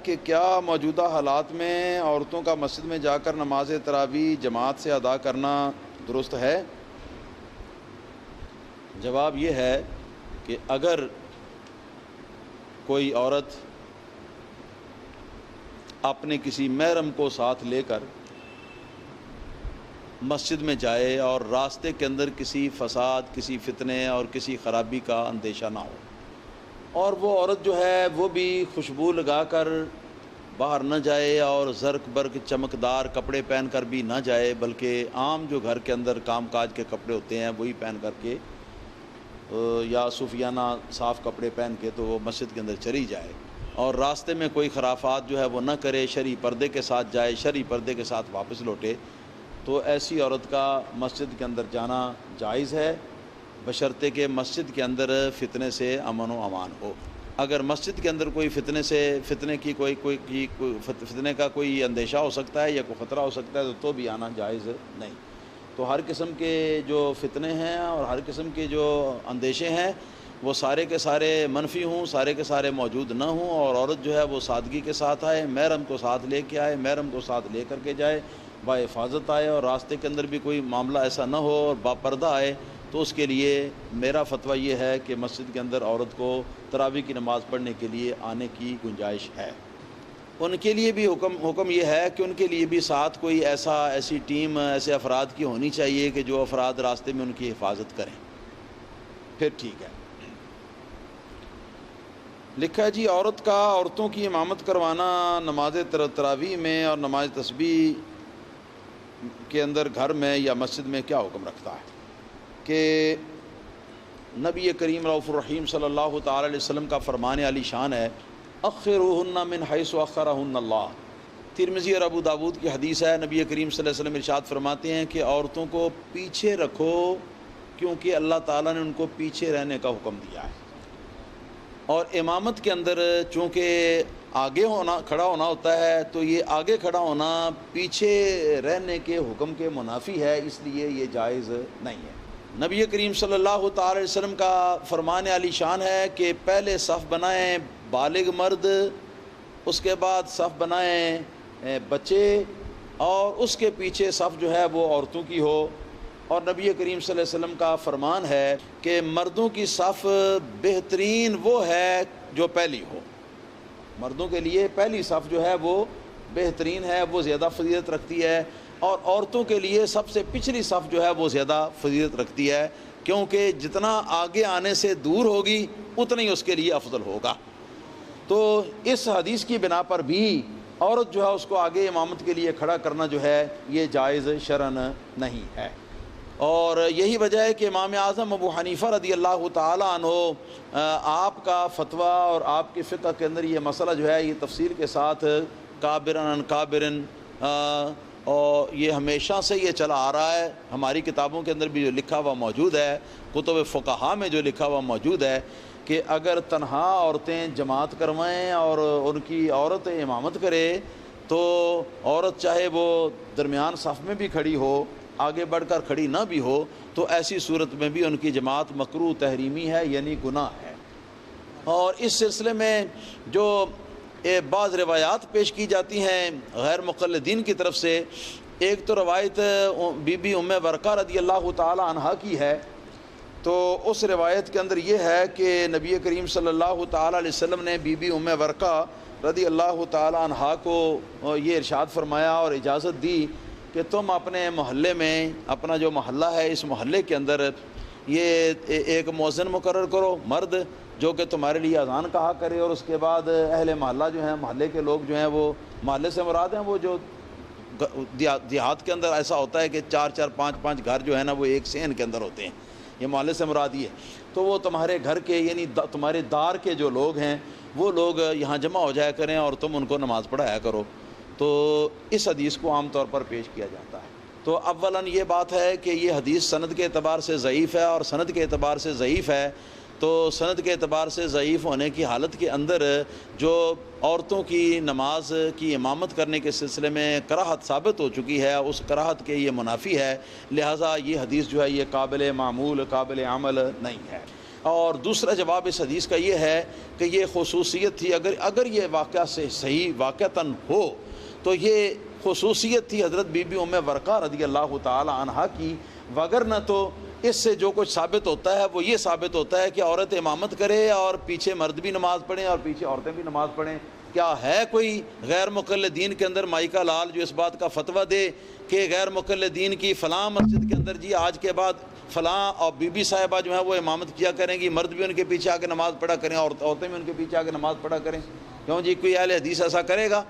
کہ کیا موجودہ حالات میں عورتوں کا مسجد میں جا کر نماز تراویح جماعت سے ادا کرنا درست ہے؟ جواب یہ ہے کہ اگر کوئی عورت اپنے کسی محرم کو ساتھ لے کر مسجد میں جائے اور راستے کے اندر کسی فساد، کسی فتنے اور کسی خرابی کا اندیشہ نہ ہو، اور وہ عورت جو ہے وہ بھی خوشبو لگا کر باہر نہ جائے اور زرق برق چمکدار کپڑے پہن کر بھی نہ جائے، بلکہ عام جو گھر کے اندر کام کاج کے کپڑے ہوتے ہیں وہی پہن کر کے یا صوفیانہ صاف کپڑے پہن کے تو وہ مسجد کے اندر چلی جائے، اور راستے میں کوئی خرافات جو ہے وہ نہ کرے، شرعی پردے کے ساتھ جائے، شرعی پردے کے ساتھ واپس لوٹے، تو ایسی عورت کا مسجد کے اندر جانا جائز ہے، بشرطے کہ مسجد کے اندر فتنے سے امن و امان ہو۔ اگر مسجد کے اندر کوئی فتنے کا کوئی اندیشہ ہو سکتا ہے یا کوئی خطرہ ہو سکتا ہے تو بھی آنا جائز نہیں۔ تو ہر قسم کے جو فتنے ہیں اور ہر قسم کے جو اندیشے ہیں وہ سارے کے سارے منفی ہوں، سارے کے سارے موجود نہ ہوں، اور عورت جو ہے وہ سادگی کے ساتھ آئے، محرم کو ساتھ لے کے آئے، محرم کو ساتھ لے کر کے جائے، با حفاظت آئے، اور راستے کے اندر بھی کوئی معاملہ ایسا نہ ہو اور با پردہ آئے، تو اس کے لیے میرا فتویٰ یہ ہے کہ مسجد کے اندر عورت کو تراویح کی نماز پڑھنے کے لیے آنے کی گنجائش ہے۔ ان کے لیے بھی حکم یہ ہے کہ ان کے لیے بھی ساتھ کوئی ایسی ٹیم، ایسے افراد کی ہونی چاہیے کہ جو افراد راستے میں ان کی حفاظت کریں، پھر ٹھیک ہے۔ لکھا ہے جی، عورتوں کی امامت کروانا نماز تراویح میں اور نماز تسبیح کے اندر گھر میں یا مسجد میں کیا حکم رکھتا ہے؟ کہ نبی کریم رؤوف الرحیم صلی اللہ تعالی علیہ وسلم کا فرمان علی شان ہے، اخروہن من حیث اخرہن اللہ۔ ترمذی اور ابو داود کی حدیث ہے، نبی کریم صلی اللہ علیہ وسلم ارشاد فرماتے ہیں کہ عورتوں کو پیچھے رکھو کیونکہ اللہ تعالیٰ نے ان کو پیچھے رہنے کا حکم دیا ہے، اور امامت کے اندر چونکہ آگے کھڑا ہونا ہوتا ہے تو یہ آگے کھڑا ہونا پیچھے رہنے کے حکم کے منافی ہے، اس لیے یہ جائز نہیں ہے۔ نبی کریم صلی اللہ تعالی علیہ وسلم کا فرمان علی شان ہے کہ پہلے صف بنائیں بالغ مرد، اس کے بعد صف بنائیں بچے، اور اس کے پیچھے صف جو ہے وہ عورتوں کی ہو، اور نبی کریم صلی اللہ علیہ وسلم کا فرمان ہے کہ مردوں کی صف بہترین وہ ہے جو پہلی ہو، مردوں کے لیے پہلی صف جو ہے وہ بہترین ہے، وہ زیادہ فضیلت رکھتی ہے، اور عورتوں کے لیے سب سے پچھلی صف جو ہے وہ زیادہ فضیلت رکھتی ہے، کیونکہ جتنا آگے آنے سے دور ہوگی اتنا ہی اس کے لیے افضل ہوگا۔ تو اس حدیث کی بنا پر بھی عورت جو ہے اس کو آگے امامت کے لیے کھڑا کرنا جو ہے یہ جائز شرعن نہیں ہے، اور یہی وجہ ہے کہ امام اعظم ابو حنیفہ رضی اللہ تعالی عنہ آپ کا فتویٰ اور آپ کی فقہ کے اندر یہ مسئلہ جو ہے یہ تفصیل کے ساتھ کابرن عن کابرن، اور یہ ہمیشہ سے یہ چلا آ رہا ہے، ہماری کتابوں کے اندر بھی جو لکھا ہوا موجود ہے، کتب فقہا میں جو لکھا ہوا موجود ہے کہ اگر تنہا عورتیں جماعت کروائیں اور ان کی عورت امامت کرے تو عورت چاہے وہ درمیان صف میں بھی کھڑی ہو، آگے بڑھ کر کھڑی نہ بھی ہو، تو ایسی صورت میں بھی ان کی جماعت مکروہ تحریمی ہے، یعنی گناہ ہے۔ اور اس سلسلے میں جو بعض روایات پیش کی جاتی ہیں غیر مقلدین کی طرف سے، ایک تو روایت بی بی ام ورقہ رضی اللہ تعالی عنہا کی ہے، تو اس روایت کے اندر یہ ہے کہ نبی کریم صلی اللہ تعالی علیہ وسلم نے بی بی ام ورقہ رضی اللہ تعالی عنہا کو یہ ارشاد فرمایا اور اجازت دی کہ تم اپنے محلے میں، اپنا جو محلہ ہے اس محلے کے اندر یہ ایک مؤذن مقرر کرو مرد، جو کہ تمہارے لیے اذان کہا کرے، اور اس کے بعد اہل محلہ جو ہیں، محلے کے لوگ جو ہیں، وہ محلے سے مراد ہیں وہ جو دیہات کے اندر ایسا ہوتا ہے کہ 4 5 گھر جو ہے نا وہ ایک صحن کے اندر ہوتے ہیں، یہ محلے سے مراد یہ ہے، تو وہ تمہارے گھر کے یعنی تمہارے دار کے جو لوگ ہیں وہ لوگ یہاں جمع ہو جایا کریں اور تم ان کو نماز پڑھایا کرو۔ تو اس حدیث کو عام طور پر پیش کیا جاتا ہے۔ تو اولاً یہ بات ہے کہ یہ حدیث سند کے اعتبار سے ضعیف ہے، اور سند کے اعتبار سے ضعیف ہے تو سند کے اعتبار سے ضعیف ہونے کی حالت کے اندر جو عورتوں کی نماز کی امامت کرنے کے سلسلے میں کراہت ثابت ہو چکی ہے، اس کراہت کے یہ منافی ہے، لہٰذا یہ حدیث جو ہے یہ قابل معمول، قابل عمل نہیں ہے۔ اور دوسرا جواب اس حدیث کا یہ ہے کہ یہ خصوصیت تھی، اگر یہ واقعہ سے صحیح واقعتاً ہو تو یہ خصوصیت تھی حضرت بی بی ام ورقہ رضی اللہ تعالی عنہا کی، وگرنہ تو اس سے جو کچھ ثابت ہوتا ہے وہ یہ ثابت ہوتا ہے کہ عورت امامت کرے اور پیچھے مرد بھی نماز پڑھیں اور پیچھے عورتیں بھی نماز پڑھیں۔ کیا ہے کوئی غیر مقلدین کے اندر مائکہ لال جو اس بات کا فتویٰ دے کہ غیر مقلدین کی فلاں مسجد کے اندر جی آج کے بعد فلاں اور بی بی صاحبہ جو ہیں وہ امامت کیا کریں گی، مرد بھی ان کے پیچھے آ کے نماز پڑھا کریں اور عورتیں بھی ان کے پیچھے آ کے نماز پڑھا کریں؟ کیوں جی کوئی اہل حدیث ایسا کرے گا؟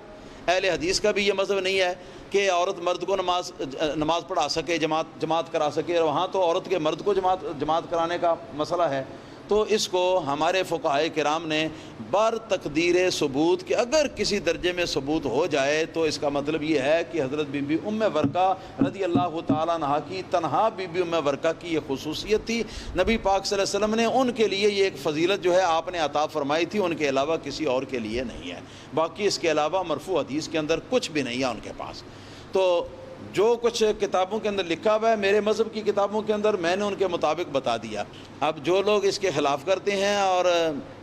اہل حدیث کا بھی یہ مذہب نہیں ہے کہ عورت مرد کو نماز پڑھا سکے، جماعت کرا سکے، اور وہاں تو عورت کے مرد کو جماعت کرانے کا مسئلہ ہے۔ تو اس کو ہمارے فقہائے کرام نے بر تقدیر ثبوت کہ اگر کسی درجے میں ثبوت ہو جائے تو اس کا مطلب یہ ہے کہ حضرت بی بی ام ورقہ رضی اللہ تعالیٰ عنہا کی تنہا بی بی ام ورقہ کی یہ خصوصیت تھی، نبی پاک صلی اللہ علیہ وسلم نے ان کے لیے یہ ایک فضیلت جو ہے آپ نے عطا فرمائی تھی، ان کے علاوہ کسی اور کے لیے نہیں ہے۔ باقی اس کے علاوہ مرفوع حدیث کے اندر کچھ بھی نہیں ہے ان کے پاس۔ تو جو کچھ کتابوں کے اندر لکھا ہوا ہے میرے مذہب کی کتابوں کے اندر میں نے ان کے مطابق بتا دیا۔ اب جو لوگ اس کے خلاف کرتے ہیں اور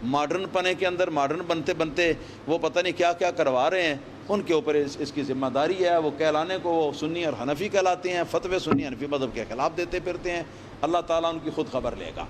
ماڈرن پنے کے اندر ماڈرن بنتے بنتے وہ پتہ نہیں کیا کیا کروا رہے ہیں، ان کے اوپر اس کی ذمہ داری ہے۔ وہ کہلانے کو وہ سنی اور حنفی کہلاتے ہیں، فتوے سنی حنفی مذہب کے خلاف دیتے پھرتے ہیں، اللہ تعالیٰ ان کی خود خبر لے گا۔